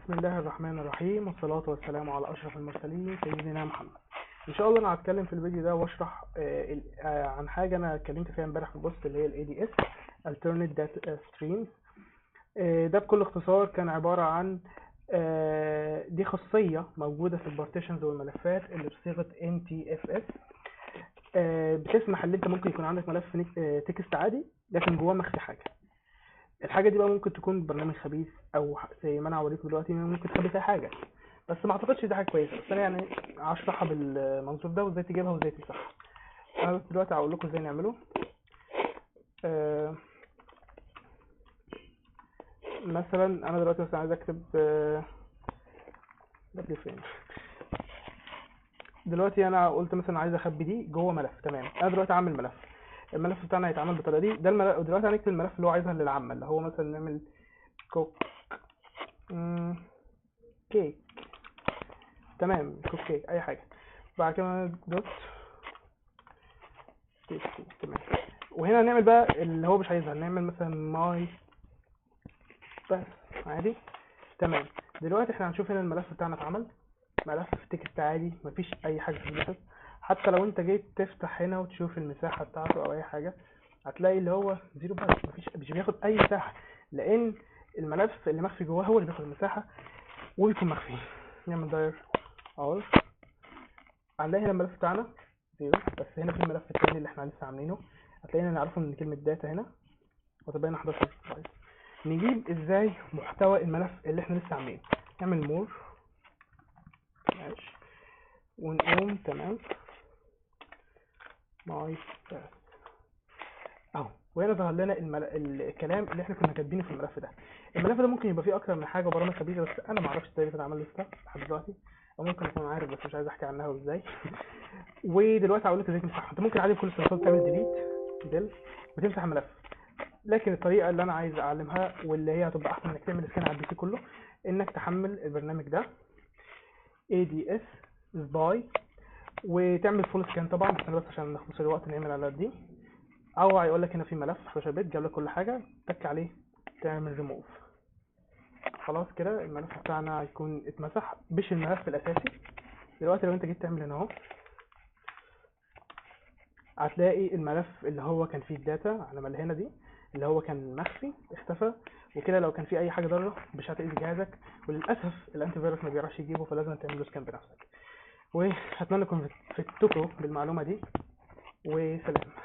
بسم الله الرحمن الرحيم، والصلاة والسلام على أشرف المرسلين سيدنا محمد. إن شاء الله أنا هتكلم في الفيديو ده وأشرح عن حاجة أنا اتكلمت فيها امبارح في البوست اللي هي ال ADS Alternate Data Streams. ده بكل اختصار كان عبارة عن دي خاصية موجودة في البارتيشنز والملفات اللي بصيغة NTFS. بتسمح ان انت ممكن يكون عندك ملف تكست عادي لكن جواه مخفي حاجة. الحاجة دي بقى ممكن تكون برنامج خبيث او زي ما انا هوريكم دلوقتي ممكن تخبي فيها حاجة، بس ما اعتقدش دي حاجة كويسة. بس انا يعني هشرحها بالمنظور ده وازاي تجيبها وازاي تمسحها. انا بس دلوقتي هقول لكم ازاي نعمله. مثلا انا دلوقتي مثلا عايز اكتب ده فين. دلوقتي انا قلت مثلا عايز اخبي دي جوه ملف. تمام، انا دلوقتي عامل ملف. الملف بتاعنا هيتعمل بالطريقه دي. ده الملف. دلوقتي هنكتب الملف اللي هو عايزها للعامه، اللي هو مثلا نعمل كوك كيك. تمام، كوك كيك اي حاجه. بعد كده دوت تكست. تمام، وهنا هنعمل بقى اللي هو مش عايزها، نعمل مثلا ماي بس عادي. تمام، دلوقتي احنا هنشوف هنا الملف بتاعنا اتعمل ملف تكست عادي، مفيش اي حاجه في الملف. حتى لو انت جيت تفتح هنا وتشوف المساحه بتاعته او اي حاجه هتلاقي اللي هو زيرو بس، مش بياخد اي مساحه، لان الملف اللي مخفي جواه هو اللي بياخد المساحه وبيكون مخفي. نعمل داير اول، هنلاقي هنا الملف بتاعنا زيرو، بس هنا في الملف التاني اللي احنا لسه عاملينه هتلاقينا نعرفه ان كلمه داتا هنا وتبين 11. طيب نجيب ازاي محتوى الملف اللي احنا لسه عاملينه. نعمل مور ماشي ونقوم تمام ماي بس اهو، وهنا ظهر لنا الكلام اللي احنا كنا كاتبينه في الملف ده. الملف ده ممكن يبقى فيه اكتر من حاجه وبرامج خبيثه، بس انا ما اعرفش ازاي بتتعمل لسه لحد دلوقتي، او ممكن اكون عارف بس مش عايز احكي عنها وازاي. ودلوقتي هقول لك ازاي تمسحها. انت ممكن عادي بكل سلطات تعمل ديل وتمسح الملف، لكن الطريقه اللي انا عايز اعلمها واللي هي هتبقى احسن انك تعمل سكان على البي سي كله، انك تحمل البرنامج ده ADS Spy وتعمل فول سكان طبعا، بس انا بس عشان نختصر الوقت نعمل على دي. او هيقول لك هنا في ملف 11 بت جاب لك كل حاجه، تك عليه تعمل ريموف. خلاص كده الملف بتاعنا هيكون اتمسح، مش الملف الاساسي. دلوقتي لو انت جيت تعمل هنا اهو هتلاقي الملف اللي هو كان فيه الداتا على ما هنا دي اللي هو كان مخفي اختفى، وكده لو كان فيه اي حاجه ضاره مش هتأذي جهازك، وللاسف الانتي فيروس ما بيعرفش يجيبه، فلازم تعمل له سكان بنفسك. واتمنى انكم فدتكم بالمعلومه دي، وسلام.